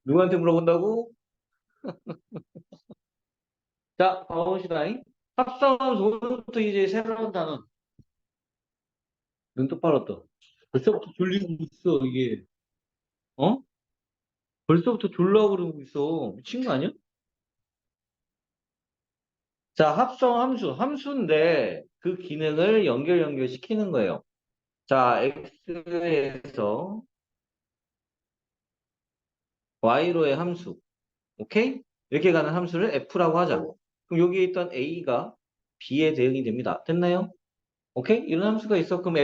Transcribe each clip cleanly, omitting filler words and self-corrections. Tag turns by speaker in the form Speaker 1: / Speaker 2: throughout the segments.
Speaker 1: 누구한테 물어본다고? 자, 봐봅시다. 합성함수 오늘부터 이제 새로운 단어. 눈 똑바로 떠. 벌써부터 졸리고 있어, 이게. 어? 벌써부터 졸라 그러고 있어. 미친 거 아니야? 자, 합성함수. 함수인데 그 기능을 연결시키는 거예요. 자, x에서 y로의 함수. 오케이? 이렇게 가는 함수를 f라고 하자. 그럼 여기에 있던 a가 b에 대응이 됩니다. 됐나요? 오케이? 이런 함수가 있어. 그럼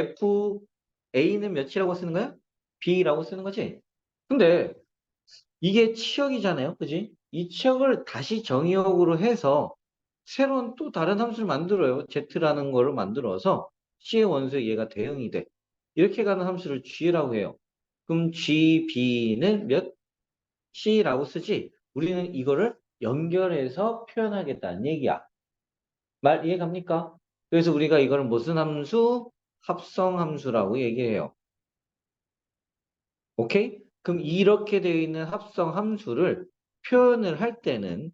Speaker 1: a는 몇이라고 쓰는 거야? b라고 쓰는 거지? 근데 이게 치역이잖아요. 그지? 이 치역을 다시 정의역으로 해서 새로운 또 다른 함수를 만들어요. z라는 거를 만들어서 c의 원소에 얘가 대응이 돼. 이렇게 가는 함수를 g라고 해요. 그럼 gb는 몇 c라고 쓰지? 우리는 이거를 연결해서 표현하겠다는 얘기야. 말 이해 갑니까? 그래서 우리가 이거를 무슨 함수? 합성함수라고 얘기해요. 오케이? 그럼 이렇게 되어 있는 합성함수를 표현을 할 때는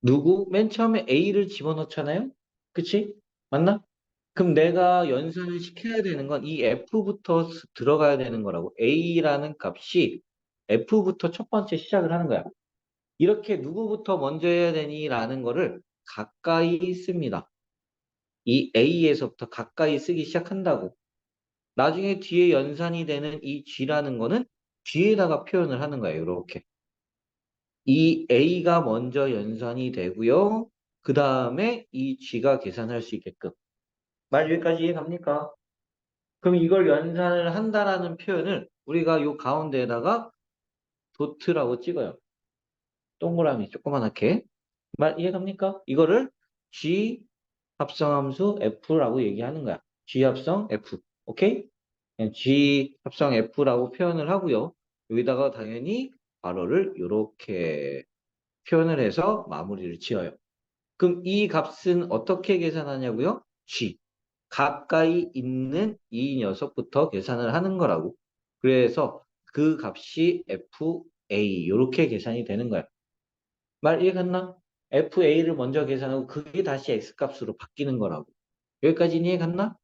Speaker 1: 누구? 맨 처음에 A를 집어넣잖아요? 그치? 맞나? 그럼 내가 연산을 시켜야 되는 건 이 F부터 들어가야 되는 거라고. A라는 값이 F부터 첫 번째 시작을 하는 거야. 이렇게 누구부터 먼저 해야 되니? 라는 거를 가까이 씁니다. 이 A에서부터 가까이 쓰기 시작한다고. 나중에 뒤에 연산이 되는 이 G라는 거는 뒤에다가 표현을 하는 거예요. 이렇게. 이 A가 먼저 연산이 되고요. 그 다음에 이 G가 계산할 수 있게끔. 말 여기까지 이해갑니까? 그럼 이걸 연산을 한다라는 표현을 우리가 요 가운데에다가 도트라고 찍어요. 동그라미 조그만하게. 말 이해갑니까? 이거를 G 합성함수 F라고 얘기하는 거야. G 합성 F. 오케이? G 합성 F라고 표현을 하고요. 여기다가 당연히 괄호를 이렇게 표현을 해서 마무리를 지어요. 그럼 이 값은 어떻게 계산하냐고요? G. 가까이 있는 이 녀석부터 계산을 하는 거라고. 그래서 그 값이 FA 이렇게 계산이 되는 거야. 말 이해갔나? FA를 먼저 계산하고 그게 다시 X값으로 바뀌는 거라고. 여기까지 이해갔나?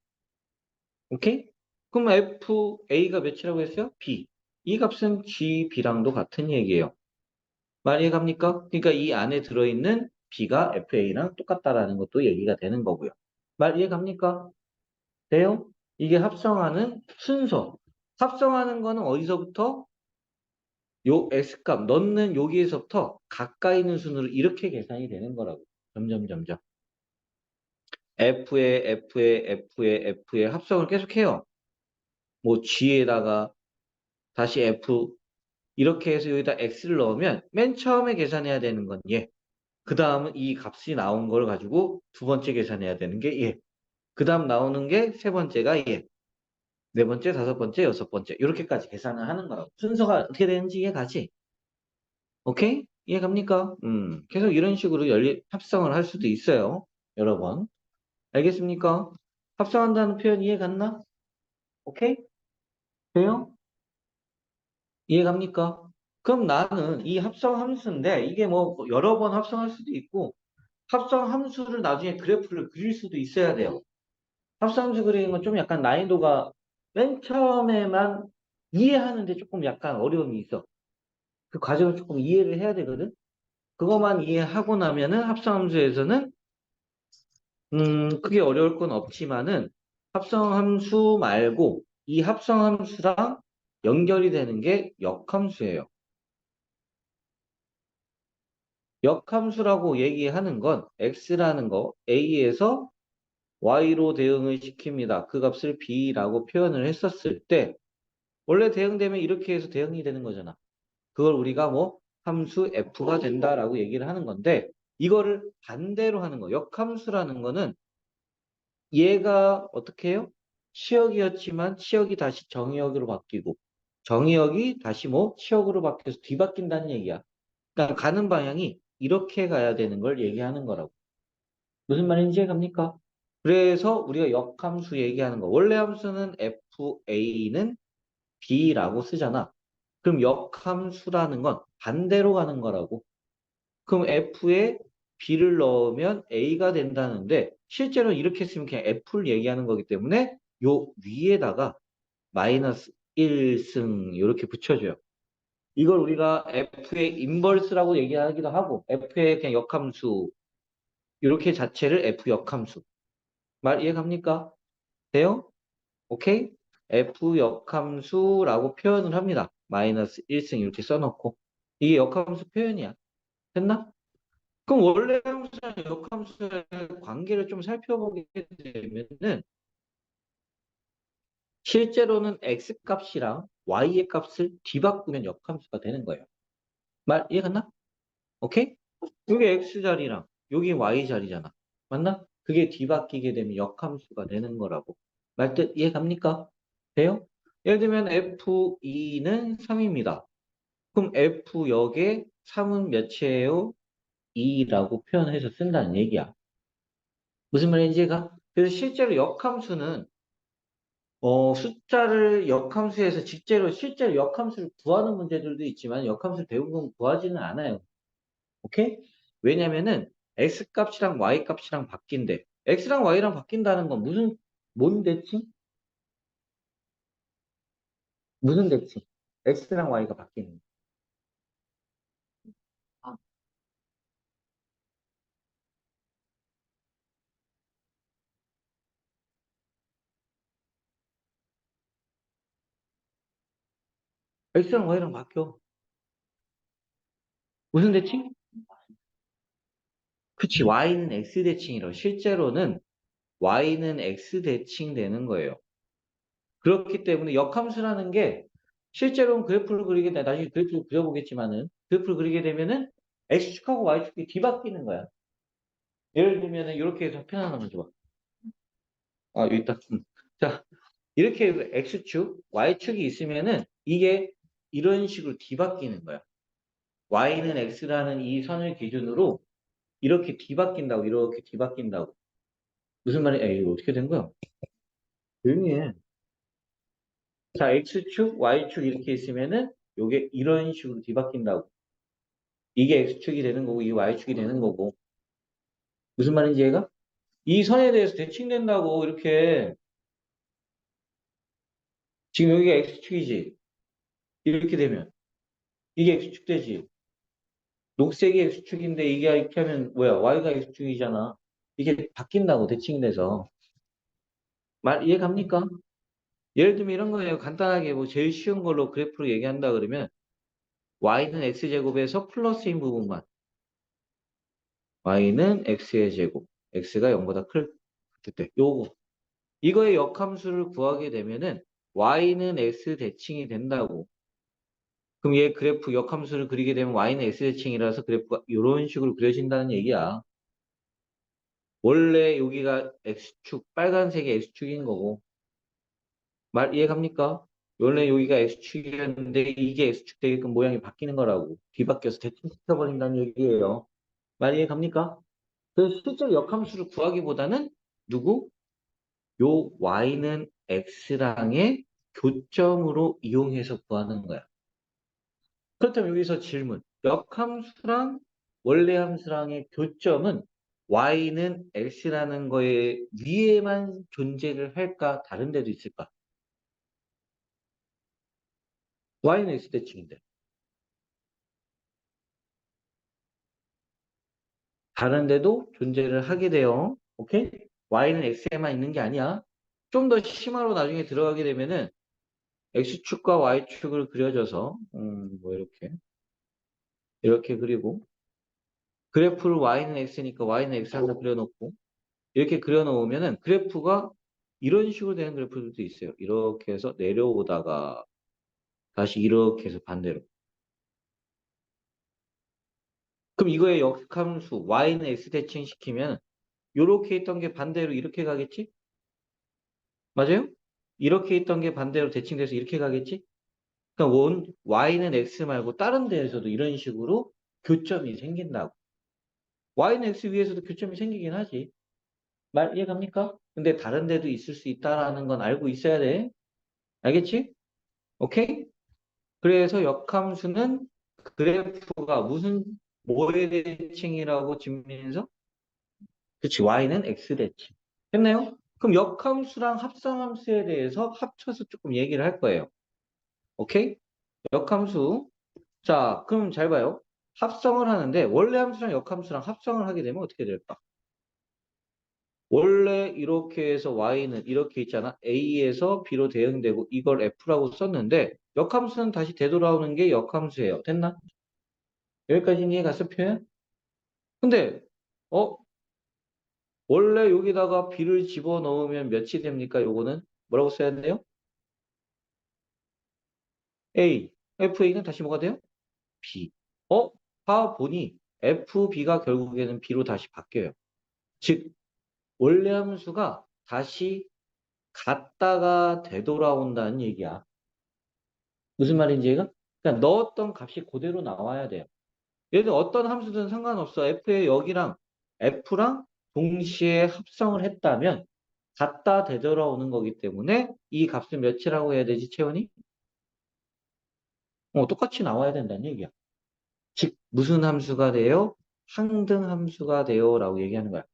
Speaker 1: 오케이? 그럼 FA가 몇이라고 했어요? B. 이 값은 GB랑도 같은 얘기예요. 말 이해갑니까? 그러니까 이 안에 들어있는 B가 FA랑 똑같다라는 것도 얘기가 되는 거고요. 말 이해갑니까? 돼요? 이게 합성하는 순서. 합성하는 거는 어디서부터? 요 X값 넣는 여기에서부터 가까이 있는 순으로 이렇게 계산이 되는 거라고. 점점. F에 합성을 계속해요. 뭐 G에다가 다시 F 이렇게 해서 여기다 X를 넣으면 맨 처음에 계산해야 되는 건 얘. 그 다음은 이 값이 나온 걸 가지고 두 번째 계산해야 되는 게 얘. 그 다음 나오는 게 세 번째가 얘. 네 번째, 다섯 번째, 여섯 번째. 이렇게까지 계산을 하는 거라고. 순서가 어떻게 되는지 이해가지? 오케이? 이해갑니까? 계속 이런 식으로 합성을 할 수도 있어요. 여러 번. 알겠습니까? 합성한다는 표현 이해갔나? 오케이? 돼요? 이해갑니까? 그럼 나는 이 합성 함수인데 이게 뭐 여러 번 합성할 수도 있고 합성 함수를 나중에 그래프를 그릴 수도 있어야 돼요. 합성 함수 그리는 건 좀 약간 난이도가 맨 처음에만 이해하는데 조금 약간 어려움이 있어. 그 과정을 조금 이해를 해야 되거든. 그것만 이해하고 나면은 합성 함수에서는 크게 어려울 건 없지만은 합성 함수 말고 이 합성 함수랑 연결이 되는 게 역함수예요. 역함수라고 얘기하는 건 x라는 거 a에서 y로 대응을 시킵니다. 그 값을 b라고 표현을 했었을 때 원래 대응되면 이렇게 해서 대응이 되는 거잖아. 그걸 우리가 뭐 함수 f가 된다라고 얘기를 하는 건데 이거를 반대로 하는 거. 역함수라는 거는 얘가 어떻게 해요? 치역이었지만 치역이 다시 정의역으로 바뀌고 정의역이 다시 뭐 치역으로 바뀌어서 뒤바뀐다는 얘기야. 그러니까 가는 방향이 이렇게 가야 되는 걸 얘기하는 거라고. 무슨 말인지 이해갑니까? 그래서 우리가 역함수 얘기하는 거. 원래 함수는 FA는 B라고 쓰잖아. 그럼 역함수라는 건 반대로 가는 거라고. 그럼 F에 B를 넣으면 A가 된다는데 실제로 이렇게 쓰면 그냥 F를 얘기하는 거기 때문에 요 위에다가 마이너스 1승 이렇게 붙여줘요. 이걸 우리가 F의 인버스라고 얘기하기도 하고 F의 그냥 역함수 이렇게 자체를 F 역함수. 말 이해 갑니까? 돼요? 오케이? F 역함수라고 표현을 합니다. 마이너스 1승 이렇게 써놓고 이게 역함수 표현이야. 됐나? 그럼 원래 함수랑 역함수의 관계를 좀 살펴보게 되면은 실제로는 x 값이랑 y의 값을 뒤바꾸면 역함수가 되는 거예요. 말 이해갔나? 오케이? 이게 x 자리랑 여기 y 자리잖아. 맞나? 그게 뒤바뀌게 되면 역함수가 되는 거라고. 말뜻 이해갑니까? 돼요? 예를 들면 f2는 3입니다. 그럼 f 역에 3은 몇이에요? 2라고 표현해서 쓴다는 얘기야. 무슨 말인지 이해가? 그래서 실제로 역함수는 숫자를 역함수에서 실제로 역함수를 구하는 문제들도 있지만 역함수 대부분 구하지는 않아요. 오케이? 왜냐면은 x 값이랑 y 값이랑 바뀐대. x랑 y랑 바뀐다는 건 뭔 대칭? 무슨 대칭? x랑 y가 바뀌는 거. 아, x랑 y랑 바뀌어. 무슨 대칭? 그치, y는 x 대칭이라 실제로는 y는 x 대칭 되는 거예요. 그렇기 때문에 역함수라는 게 실제로는 그래프를 그리게 돼. 나중에 그래프를 그려보겠지만은 그래프를 그리게 되면은 x축하고 y축이 뒤바뀌는 거야. 예를 들면은 이렇게 해서 표현하는 거 봐. 아, 여기 있다. 자, 이렇게 x축, y축이 있으면은 이게 이런 식으로 뒤바뀌는 거야. y는 x라는 이 선을 기준으로 이렇게 뒤바뀐다고, 이렇게 뒤바뀐다고. 무슨 말이야? 이거 어떻게 된 거야? 조용히 해. 자, x축, y축 이렇게 있으면은 요게 이런 식으로 뒤바뀐다고. 이게 x축이 되는 거고, 이게 y축이 되는 거고. 무슨 말인지 얘가? 이 선에 대해서 대칭된다고, 이렇게. 지금 여기가 x축이지. 이렇게 되면. 이게 x축 되지. 녹색이 x축인데 이게 이렇게 하면 뭐야? y가 x축이잖아. 이게 바뀐다고, 대칭돼서. 말 이해 갑니까? 예를 들면 이런 거예요. 간단하게 뭐 제일 쉬운 걸로 그래프로 얘기한다 그러면 y는 x제곱에서 플러스인 부분만. y는 x의 제곱. x가 0보다 클 때. 요거. 이거의 역함수를 구하게 되면은 y는 x 대칭이 된다고. 그럼 얘 그래프 역함수를 그리게 되면 y는 x 대칭이라서 그래프가 이런 식으로 그려진다는 얘기야. 원래 여기가 x축, 빨간색이 x축인 거고. 말 이해 갑니까? 원래 여기가 x축이었는데 이게 x축 되게끔 모양이 바뀌는 거라고. 뒤바뀌어서 대칭시켜버린다는 얘기예요. 말 이해 갑니까? 그래서 실제로 역함수를 구하기보다는 누구? 요 y는 x랑의 교점으로 이용해서 구하는 거야. 그렇다면 여기서 질문. 역함수랑 원래 함수랑의 교점은 y는 x라는 거에 위에만 존재를 할까? 다른 데도 있을까? y는 x 대칭인데. 다른 데도 존재를 하게 돼요. 오케이? y는 x에만 있는 게 아니야. 좀 더 심화로 나중에 들어가게 되면은 x축과 y축을 그려줘서 뭐 이렇게 그리고 그래프를 y는 x니까 y는 x 하나 그려놓고 이렇게 그려놓으면은 그래프가 이런 식으로 되는 그래프들도 있어요. 이렇게 해서 내려오다가 다시 이렇게 해서 반대로. 그럼 이거의 역함수 y는 x 대칭 시키면 이렇게 있던 게 반대로 이렇게 가겠지? 맞아요? 이렇게 있던 게 반대로 대칭돼서 이렇게 가겠지? 그러니까 y는 x 말고 다른 데에서도 이런 식으로 교점이 생긴다고. y는 x 위에서도 교점이 생기긴 하지. 말 이해갑니까? 근데 다른 데도 있을 수 있다라는 건 알고 있어야 돼. 알겠지? 오케이? 그래서 역함수는 그래프가 무슨 뭐의 대칭이라고 증명해서 그치 y는 x 대칭. 됐나요? 그럼 역함수랑 합성함수에 대해서 합쳐서 조금 얘기를 할 거예요. 오케이? 역함수. 자, 그럼 잘 봐요. 합성을 하는데 원래 함수랑 역함수랑 합성을 하게 되면 어떻게 될까? 원래 이렇게 해서 y는 이렇게 있잖아. a에서 b로 대응되고 이걸 f라고 썼는데 역함수는 다시 되돌아오는 게 역함수예요. 됐나? 여기까지 이해 갔어, 표현? 근데 어 원래 여기다가 b를 집어넣으면 몇이 됩니까? 요거는 뭐라고 써야 돼요? a. fa는 다시 뭐가 돼요? b. 어? 봐 보니 fb가 결국에는 b로 다시 바뀌어요. 즉 원래 함수가 다시 갔다가 되돌아온다는 얘기야. 무슨 말인지 얘가? 그러니까 넣었던 값이 그대로 나와야 돼요. 예를 들어 어떤 함수든 상관없어. f의 여기랑 f랑 동시에 합성을 했다면 갔다 되돌아오는 거기 때문에 이 값을 몇이라고 해야 되지, 채원이? 똑같이 나와야 된다는 얘기야. 즉 무슨 함수가 돼요? 항등 함수가 돼요 라고 얘기하는 거야.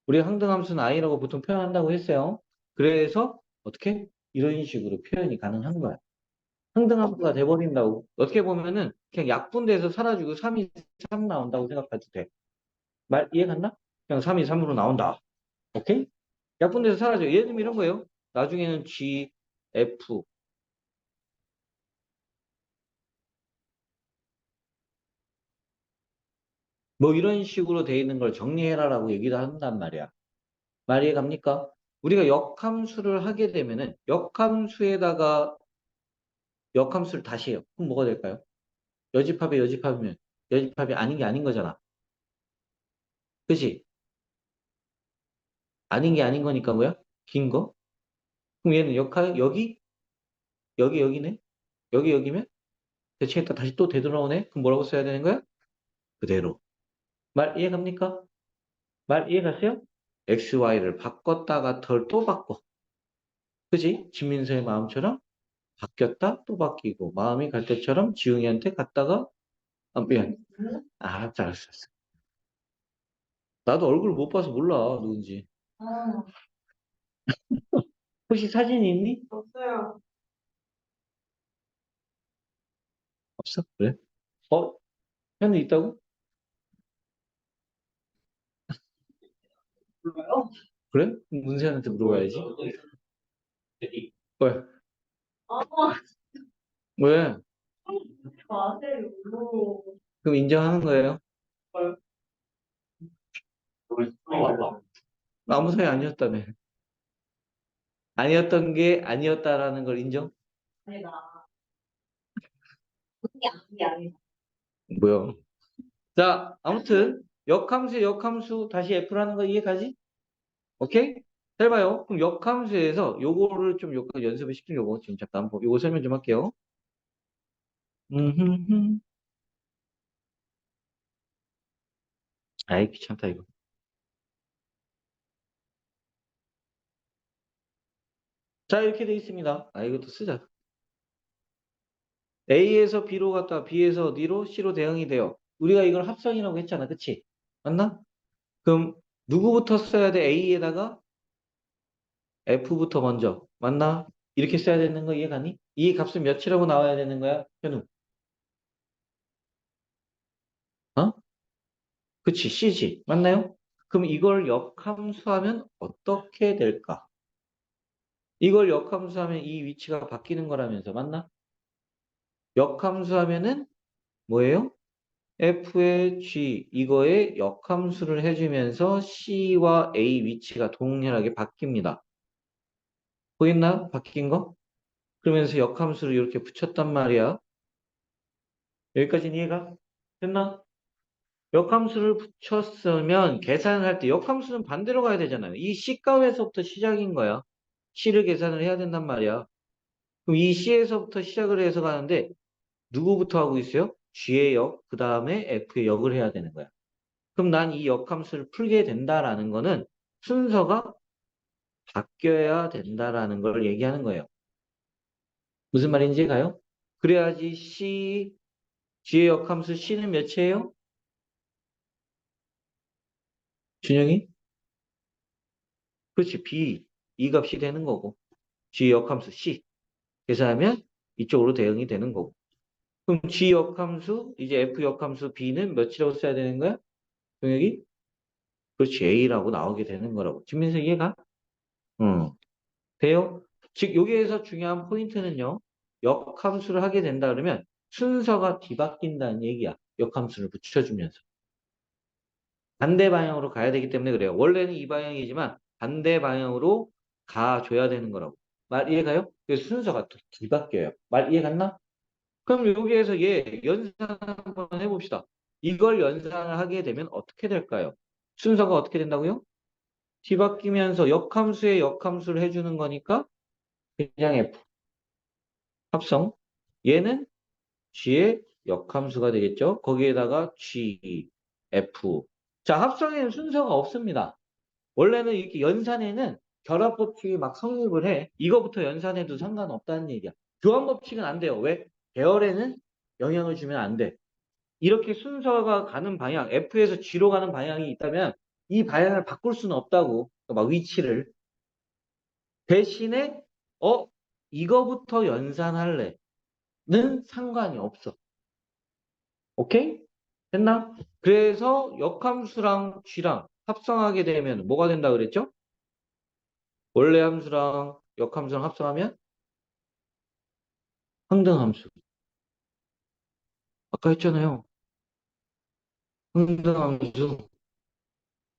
Speaker 1: 우리 항등 함수는 i라고 보통 표현한다고 했어요. 그래서 어떻게? 이런 식으로 표현이 가능한 거야. 항등함수가 돼버린다고. 어떻게 보면은 그냥 약분돼서 사라지고 3이 3 나온다고 생각해도 돼. 말 이해 갔나? 그냥 3이 3으로 나온다. 오케이? 약분돼서 사라져. 예를 들면 이런 거예요. 나중에는 G, F 뭐 이런 식으로 돼 있는 걸 정리해라라고 얘기를 한단 말이야. 말 이해 갑니까? 우리가 역함수를 하게 되면은 역함수를 다시 해요. 그럼 뭐가 될까요? 여집합에 여집합이면 여집합이 아닌 게 아닌 거잖아. 그치? 아닌 게 아닌 거니까 뭐야? 긴 거? 그럼 얘는 여기네? 여기면? 대칭했다 다시 또 되돌아오네? 그럼 뭐라고 써야 되는 거야? 그대로. 말 이해 갑니까? 말 이해 갔어요? XY를 바꿨다가 덜 또 바꿔. 그지? 진민서의 마음처럼 바뀌었다 또 바뀌고 마음이 갈 때처럼 지웅이한테 갔다가 미안. 알았어, 알았어. 나도 얼굴 못 봐서 몰라 누군지. 혹시 사진이 있니? 없어요. 없어? 그래? 어? 현우 있다고? 몰라요? 그래? 그럼 문세현한테 물어봐야지. 왜? 왜? 마세요. 그럼 인정하는 거예요? 아무 사이 아니었다며. 아니었던 게 아니었다라는 걸 인정? 아니다. 그게 아니다. 뭐야? 자, 아무튼 역함수 다시 F라는 거 이해가지? 오케이? 잘 봐요. 그럼 역함수에서 요거를 좀 연습을 시키려고 지금 잠깐 요거 설명 좀 할게요. 음흠흠. 아이 귀찮다 이거. 자 이렇게 돼 있습니다. 이것도 쓰자. A에서 B로 갔다 B에서 D로 C로 대응이 돼요. 우리가 이걸 합성이라고 했잖아. 그치? 맞나? 그럼 누구부터 써야 돼? A에다가 F부터 먼저. 맞나? 이렇게 써야 되는 거 이해가니? 이 값은 몇이라고 나와야 되는 거야? 현우. 어? 그치, C지. 맞나요? 그럼 이걸 역함수하면 어떻게 될까? 이걸 역함수하면 이 위치가 바뀌는 거라면서. 맞나? 역함수하면은 뭐예요? F의 G 이거에 역함수를 해주면서 C와 A 위치가 동일하게 바뀝니다. 보였나? 바뀐 거? 그러면서 역함수를 이렇게 붙였단 말이야. 여기까지는 이해가? 됐나? 역함수를 붙였으면 계산을 할 때 역함수는 반대로 가야 되잖아요. 이 C값에서부터 시작인 거야. C를 계산을 해야 된단 말이야. 그럼 이 C에서부터 시작을 해서 가는데 누구부터 하고 있어요? G의 역, 그 다음에 F의 역을 해야 되는 거야. 그럼 난 이 역함수를 풀게 된다라는 거는 순서가 바뀌어야 된다라는 걸 얘기하는 거예요. 무슨 말인지 가요? 그래야지 C, G의 역함수 C는 몇이에요? 준영이? 그렇지, B. 이 값이 되는 거고. G의 역함수 C. 계산하면 이쪽으로 대응이 되는 거고. 그럼 G 역함수, 이제 F 역함수 B는 몇이라고 써야 되는 거야? 동혁이? 그렇지, A라고 나오게 되는 거라고. 김민수 이해가? 응. 돼요? 즉, 여기에서 중요한 포인트는요. 역함수를 하게 된다 그러면 순서가 뒤바뀐다는 얘기야. 역함수를 붙여주면서. 반대 방향으로 가야 되기 때문에 그래요. 원래는 이 방향이지만 반대 방향으로 가줘야 되는 거라고. 말 이해가요? 그래서 순서가 뒤바뀌어요. 말 이해갔나? 그럼 여기에서 얘 연산 한번 해봅시다. 이걸 연산을 하게 되면 어떻게 될까요? 순서가 어떻게 된다고요? 뒤바뀌면서 역함수에 역함수를 해주는 거니까 그냥 F 합성. 얘는 G의 역함수가 되겠죠? 거기에다가 G, F. 자, 합성에는 순서가 없습니다. 원래는 이렇게 연산에는 결합 법칙이 막 성립을 해. 이거부터 연산해도 상관없다는 얘기야. 교환 법칙은 안 돼요. 왜? 배열에는 영향을 주면 안 돼. 이렇게 순서가 가는 방향, F에서 G로 가는 방향이 있다면 이 방향을 바꿀 수는 없다고. 그러니까 막 위치를. 대신에 어 이거부터 연산할래는 상관이 없어. 오케이? 됐나? 그래서 역함수랑 G랑 합성하게 되면 뭐가 된다 그랬죠? 원래 함수랑 역함수랑 합성하면 항등함수. 아까 했잖아요. 항등함수.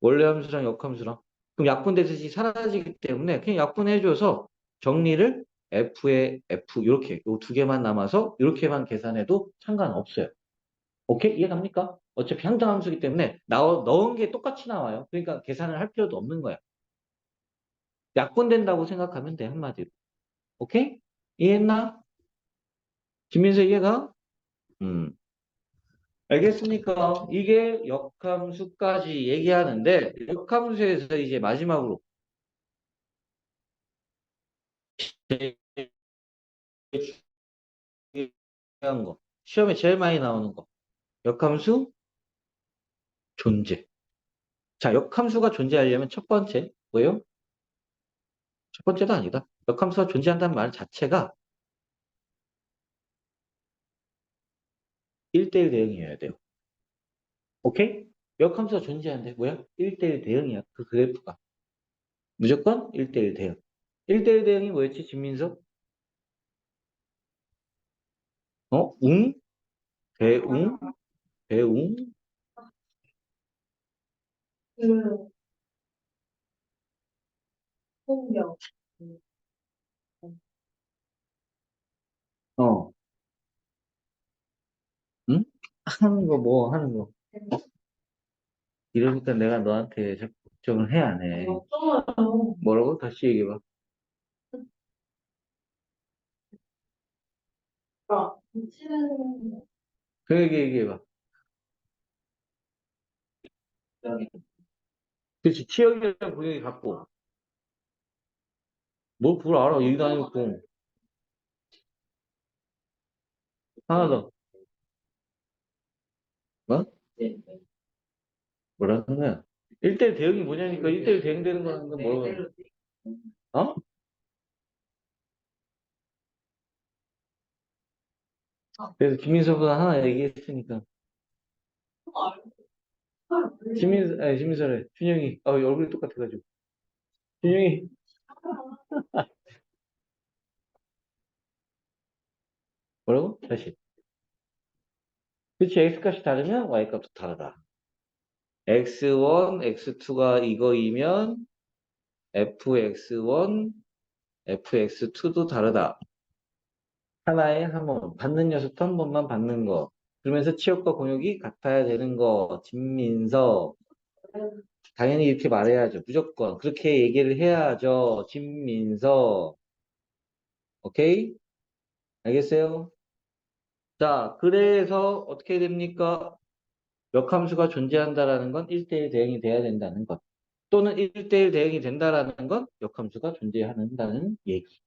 Speaker 1: 원래 함수랑 역함수랑. 그럼 약분되듯이 사라지기 때문에 그냥 약분해줘서 정리를 F에 F 이렇게 요 두 개만 남아서 이렇게만 계산해도 상관없어요. 오케이? 이해갑니까? 어차피 항등함수기 때문에 넣은 게 똑같이 나와요. 그러니까 계산을 할 필요도 없는 거야. 약분된다고 생각하면 돼, 한마디로. 오케이? 이해했나? 김민수 이해가? 음. 알겠습니까? 이게 역함수까지 얘기하는데, 역함수에서 이제 마지막으로 제일 중요한 거, 시험에 제일 많이 나오는 거, 역함수 존재. 자, 역함수가 존재하려면 첫 번째, 뭐예요? 첫 번째도 아니다. 역함수가 존재한다는 말 자체가 1대1 대응이어야 돼요. 오케이? 역함수가 존재하는데, 뭐야? 1대1 대응이야. 그 그래프가. 무조건 1대1 대응. 1대1 대응이 뭐였지, 진민석? 웅? 대웅? 배웅? 그 폭력. 어, 응? 하는 거, 뭐 하는 거. 이러니까 내가 너한테 자꾸 걱정을 해, 안 해? 뭐라고? 다시 얘기해봐. 그 얘기해봐. 그렇지, 치역이랑 구역이 같고. 뭘 그걸 알아? 얘기도 안 해놓고. 하나 더. 뭐? 뭐라는 거야? 1대1 대응이 뭐냐니까 1대1 대응되는 거는 뭐라고. 어? 그래서 김민서보다 하나 얘기했으니까. 아니, 김민서래. 준영이. 얼굴이 똑같아가지고. 준영이. 뭐라고? 다시. 그치, X값이 다르면 Y값도 다르다. X1, X2가 이거이면 fx1, fx2도 다르다. 하나에 한 번, 받는 녀석도 한 번만 받는 거. 그러면서 치역과 공역이 같아야 되는 거. 진민서. 당연히 이렇게 말해야죠. 무조건. 그렇게 얘기를 해야죠. 진민서. 오케이? 알겠어요? 자, 그래서 어떻게 됩니까? 역함수가 존재한다라는 건 1대1 대응이 돼야 된다는 것. 또는 1대1 대응이 된다라는 건 역함수가 존재한다는 얘기.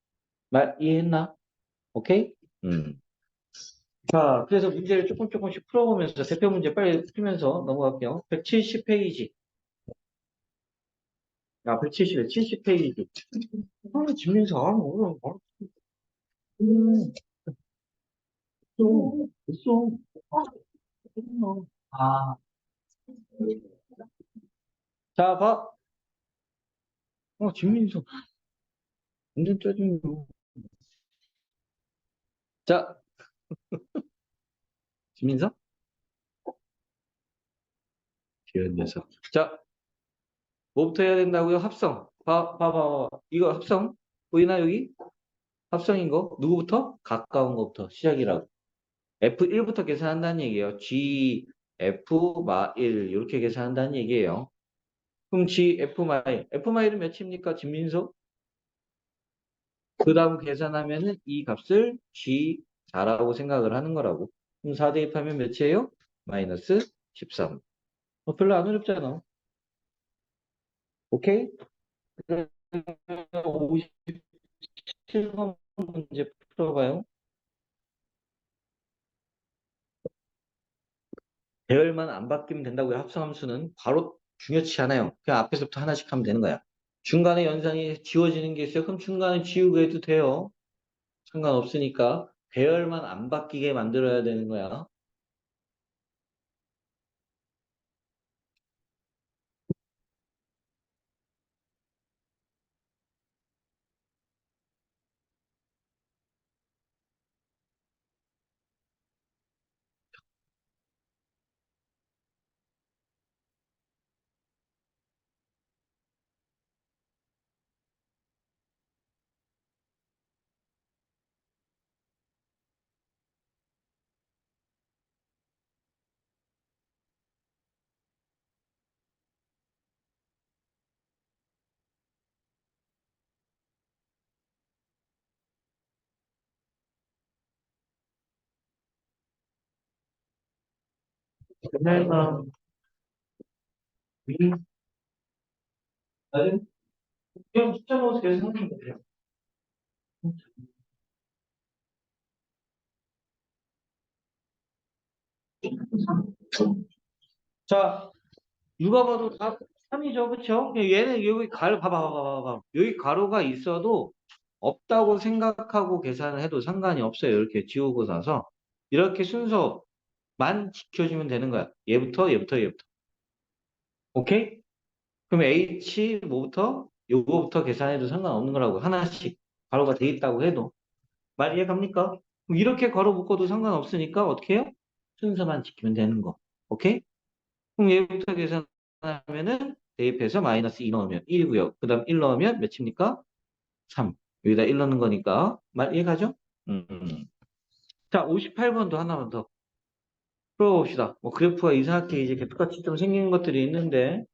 Speaker 1: 말 이해했나? 오케이? 음. 자, 그래서 문제를 조금 조금씩 풀어보면서 대표 문제 빨리 풀면서 넘어갈게요. 170페이지. 야, 170, 70페이지. 아, 진민서, 음, 있어, 있어. 아, 자, 봐. 진민서. 완전 짜증나. 자, 진민서? 귀여운 녀석. 자, 뭐부터 해야 된다고요? 합성. 이거 합성? 보이나, 여기? 합성인 거? 누구부터? 가까운 거부터 시작이라고. F1부터 계산한다는 얘기예요. G, F, 마 1. 이렇게 계산한다는 얘기예요. 그럼 G, F, 마 1. F, 마 1은 몇입니까? 진민서? 그 다음 계산하면은 이 값을 G4라고 생각을 하는 거라고. 그럼 4 대입하면 몇이에요? 마이너스 13. 별로 안 어렵잖아. 오케이? 57번 문제 풀어봐요. 배열만 안 바뀌면 된다고요. 합성함수는 바로 중요치 않아요. 그냥 앞에서부터 하나씩 하면 되는 거야. 중간에 연산이 지워지는 게 있어요. 그럼 중간에 지우고 해도 돼요. 상관없으니까 배열만 안 바뀌게 만들어야 되는 거야. 내가 위, 나는 그냥 숫자 넣어서 계산하면 돼요. 자, 누가 봐도 다 3이죠. 그쵸? 얘는 여기 봐봐. 여기 가로가 있어도 없다고 생각하고 계산을 해도 상관이 없어요. 이렇게 지우고 나서. 이렇게 순서만 지켜주면 되는 거야. 얘부터. 오케이? 그럼 H 뭐부터? 요거부터 계산해도 상관없는 거라고. 하나씩 가로가 돼 있다고 해도. 말 이해 갑니까? 그럼 이렇게 가로 묶어도 상관없으니까 어떻게 해요? 순서만 지키면 되는 거. 오케이? 그럼 얘부터 계산하면은 대입해서 마이너스 2 넣으면 1이고요. 그 다음 1 넣으면 몇입니까? 3. 여기다 1 넣는 거니까. 말 이해가죠? 자, 58번도 하나만 더 풀어봅시다. 뭐 그래프가 이상하게 이제 똑같이 좀 생기는 것들이 있는데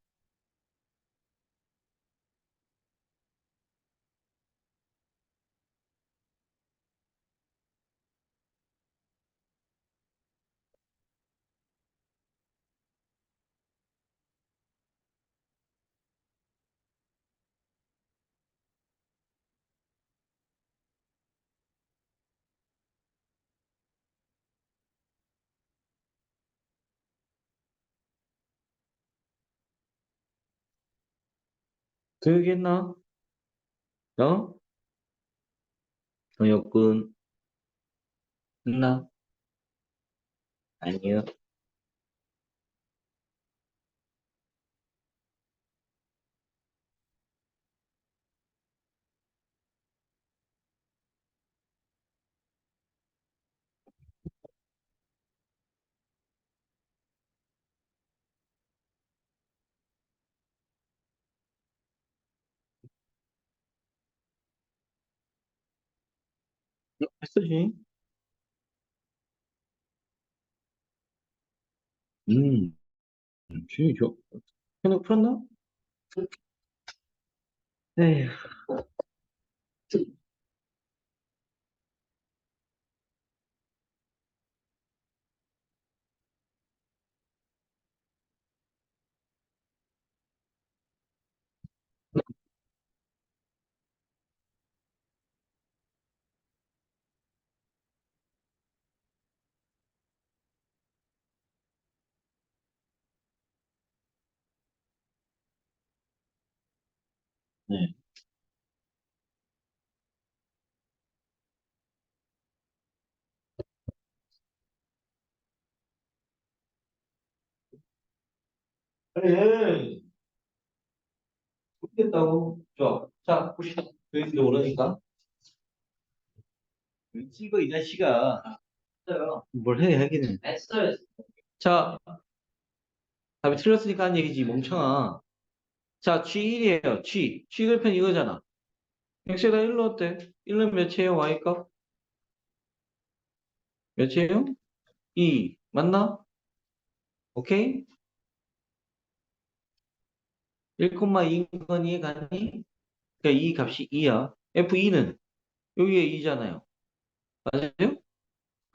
Speaker 1: 교육했나? 어? 정혁군 했나? 아니요. 했어지. 음, 주이 줘. 현우 풀었나? 네. 네. 그래. 모르겠다고. 좋아. 자, 보시다. 여기 오르니까. 찍어, 이 자식아. 뭘 해, 하기는. 자, 답이 틀렸으니까 한 얘기지, 멍청아. 자, G1이에요. G. G 글편 이거잖아. x에다 1로 어때? 1은 몇이에요? y값? 몇이에요? 2. 맞나? 오케이? 1,2인 건 이해가니? 그러니까 이 값이 2야. F2는 여기에 2잖아요. 맞아요?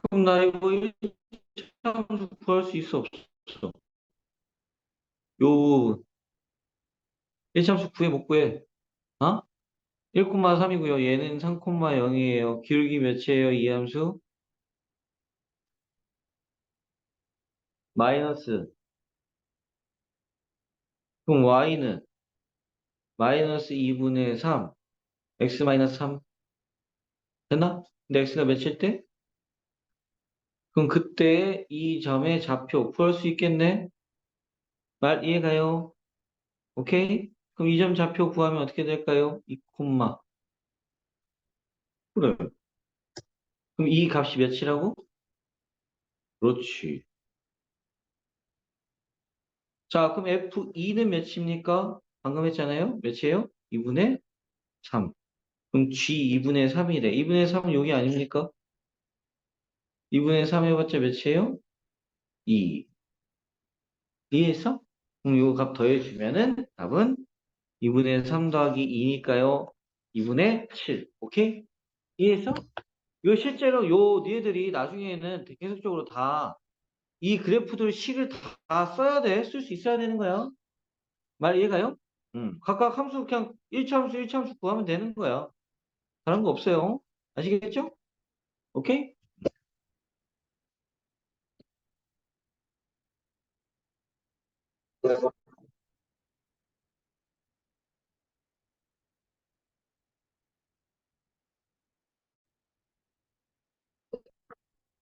Speaker 1: 그럼 나 이거 1참수 구할 수 있어, 없어? 요 1참수 구해, 못 구해? 어? 1,3이고요. 얘는 3,0이에요. 기울기 몇이에요? 이 함수? 마이너스. 그럼 y는 마이너스 2분의 3. x 마이너스 3. 됐나? 근데 x가 몇일 때? 그럼 그때 이 점의 좌표 구할 수 있겠네? 말 이해가요? 오케이? 그럼 이 점 좌표 구하면 어떻게 될까요? 2 콤마. 그래. 그럼 이 값이 몇이라고? 그렇지. 자, 그럼 F2는 몇입니까? 방금 했잖아요? 몇이에요? 2분의 3. 그럼 G 2분의 3이래. 2분의 3은 여기 아닙니까? 2분의 3 해봤자 몇이에요? 2. 이해했어? 그럼 이거 값 더해주면은 답은 2분의 3 더하기 2니까요. 2분의 7. 오케이? 이해했어? 이거 실제로 요 니네들이 나중에는 계속적으로 다 이 그래프들 식을 다 써야 돼. 쓸 수 있어야 되는 거야. 말 이해가요? 각각 함수 그냥 1참수 1참수 구하면 되는 거야. 다른 거 없어요. 아시겠죠? 오케이?